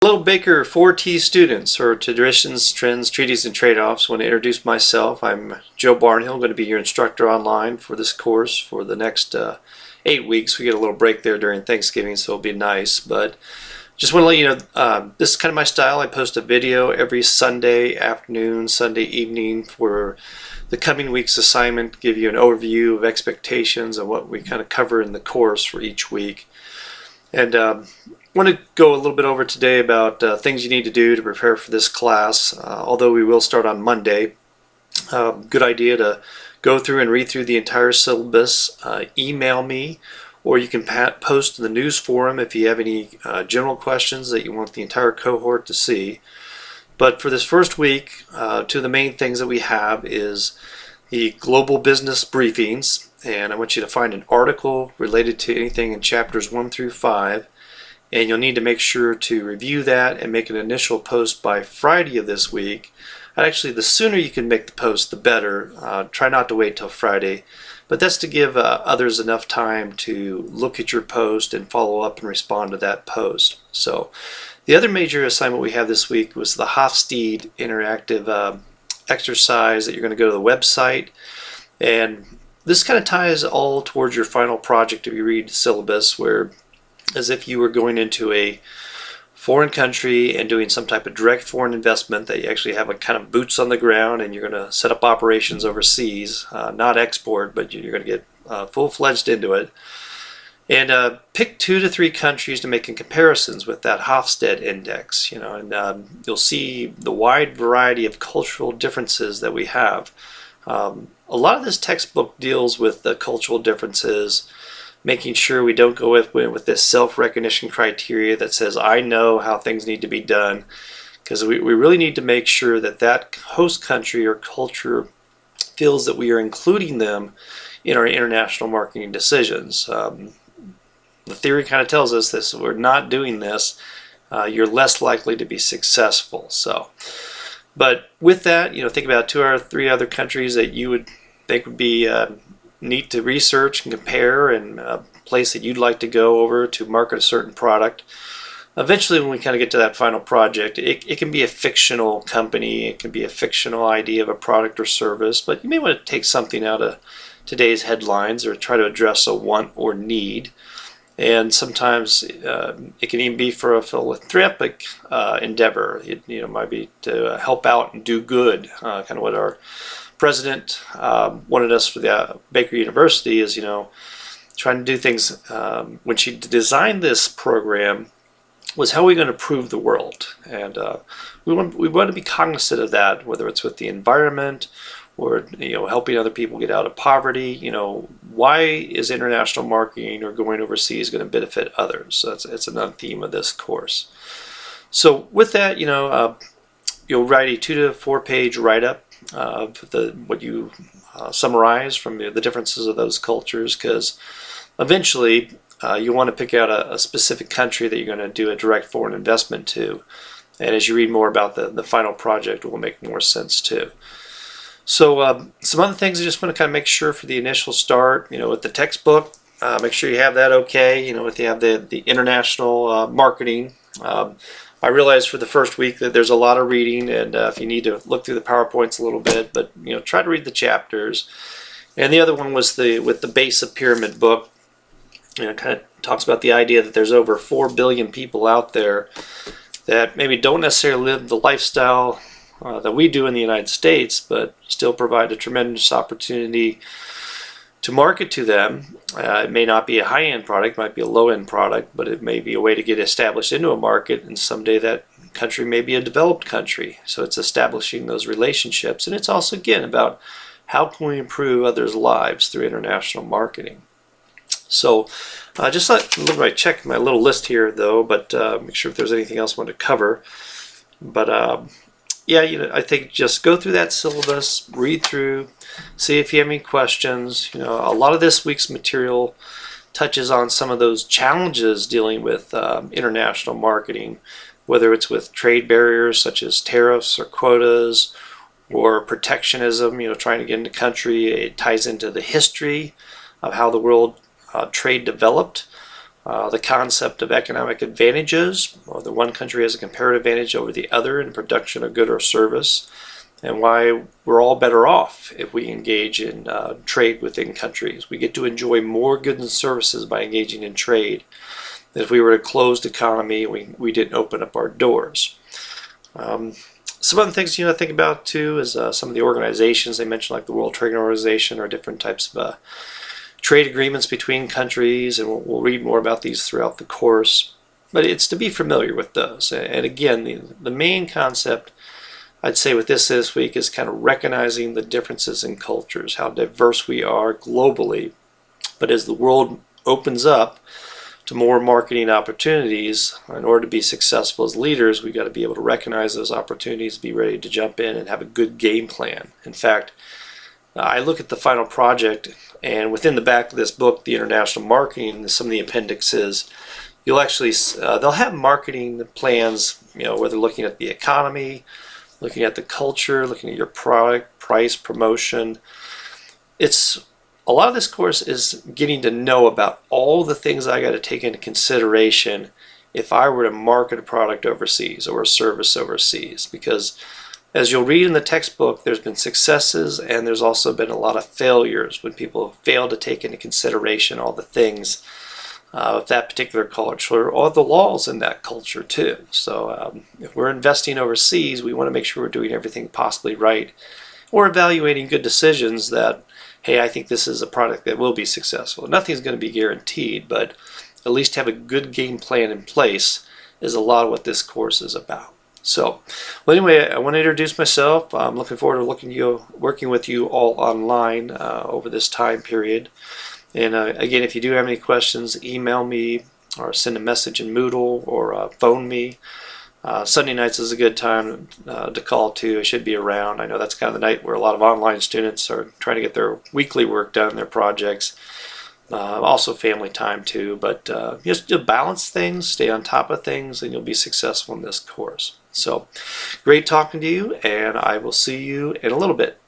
Hello Baker 4T students, or Traditions, Trends, Treaties, and Trade-Offs. I want to introduce myself. I'm Joe Barnhill. I'm going to be your instructor online for this course for the next 8 weeks. We get a little break there during Thanksgiving, so it'll be nice. But just want to let you know, this is kind of my style. I post a video every Sunday afternoon, Sunday evening for the coming week's assignment, give you an overview of expectations and what we kind of cover in the course for each week. And I want to go a little bit over today about things you need to do to prepare for this class. Although we will start on Monday, good idea to go through and read through the entire syllabus. Email me, or you can post in the news forum if you have any general questions that you want the entire cohort to see. But for this first week, two of the main things that we have is the global business briefings, and I want you to find an article related to anything in chapters 1 through 5, and you'll need to make sure to review that and make an initial post by Friday of this week. And actually, the sooner you can make the post, the better. Try not to wait till Friday, but that's to give others enough time to look at your post and follow up and respond to that post. So the other major assignment we have this week was the Hofstede interactive exercise that you're going to go to the website, and this kind of ties all towards your final project if you read the syllabus, where as if you were going into a foreign country and doing some type of direct foreign investment, that you actually have a kind of boots on the ground and you're going to set up operations overseas, not export, but you're going to get full-fledged into it. And pick 2 to 3 countries to make comparisons with that Hofstede index, and you'll see the wide variety of cultural differences that we have. A lot of this textbook deals with the cultural differences, making sure we don't go with this self-recognition criteria that says, I know how things need to be done, because we really need to make sure that that host country or culture feels that we are including them in our international marketing decisions. The theory kind of tells us this: if we're not doing this, you're less likely to be successful. But with that, think about 2 or 3 other countries that you would think would be neat to research and compare, and a place that you'd like to go over to market a certain product. Eventually, when we kind of get to that final project, it can be a fictional company, it can be a fictional idea of a product or service, but you may want to take something out of today's headlines or try to address a want or need. And sometimes it can even be for a philanthropic endeavor. It might be to help out and do good, kind of what our president wanted us for the Baker University is, trying to do things. When she designed this program, was how are we going to improve the world? And we want to be cognizant of that, whether it's with the environment or helping other people get out of poverty. Why is international marketing or going overseas going to benefit others? So it's another theme of this course. So with that, you'll write a 2 to 4 page write-up of what you summarize from the differences of those cultures, because eventually you want to pick out a specific country that you're going to do a direct foreign investment to, and as you read more about the final project, it will make more sense too. So some other things I just want to kind of make sure for the initial start, with the textbook, make sure you have that okay. If you have the international marketing. I realize for the first week that there's a lot of reading, and if you need to look through the PowerPoints a little bit, but try to read the chapters. And the other one was with the Base of Pyramid book. Kind of talks about the idea that there's over 4 billion people out there that maybe don't necessarily live the lifestyle that we do in the United States, but still provide a tremendous opportunity to market to them. It may not be a high-end product, it might be a low-end product, but it may be a way to get established into a market, and someday that country may be a developed country. So it's establishing those relationships, and it's also, again, about how can we improve others' lives through international marketing. So just check my little list here, though, but make sure if there's anything else I want to cover. But yeah, I think just go through that syllabus, read through, see if you have any questions. A lot of this week's material touches on some of those challenges dealing with international marketing, whether it's with trade barriers such as tariffs or quotas, or protectionism, trying to get into country. It ties into the history of how the world trade developed. the concept of economic advantages, or the one country has a comparative advantage over the other in production of good or service, and why we're all better off if we engage in trade within countries. We get to enjoy more goods and services by engaging in trade. If we were a closed economy, we didn't open up our doors. Some other things to think about too is some of the organizations they mentioned, like the World Trade Organization, or different types of trade agreements between countries, and we'll read more about these throughout the course. But it's to be familiar with those. And again, the main concept I'd say with this week is kind of recognizing the differences in cultures, how diverse we are globally. But as the world opens up to more marketing opportunities, in order to be successful as leaders, we've got to be able to recognize those opportunities, be ready to jump in, and have a good game plan. In fact, I look at the final project, and within the back of this book, the International Marketing, some of the appendixes, you'll actually they'll have marketing plans, where they're looking at the economy, looking at the culture, looking at your product, price, promotion. A lot of this course is getting to know about all the things I got to take into consideration if I were to market a product overseas or a service overseas, because as you'll read in the textbook, there's been successes and there's also been a lot of failures when people fail to take into consideration all the things of that particular culture, or the laws in that culture too. So if we're investing overseas, we want to make sure we're doing everything possibly right, or evaluating good decisions that, hey, I think this is a product that will be successful. Nothing's going to be guaranteed, but at least have a good game plan in place is a lot of what this course is about. So, well, anyway, I want to introduce myself. I'm looking forward to working with you all online over this time period. And again, if you do have any questions, email me or send a message in Moodle, or phone me. Sunday nights is a good time to call too. I should be around. I know that's kind of the night where a lot of online students are trying to get their weekly work done, their projects. Also family time too. But just to balance things, stay on top of things, and you'll be successful in this course. So great talking to you, and I will see you in a little bit.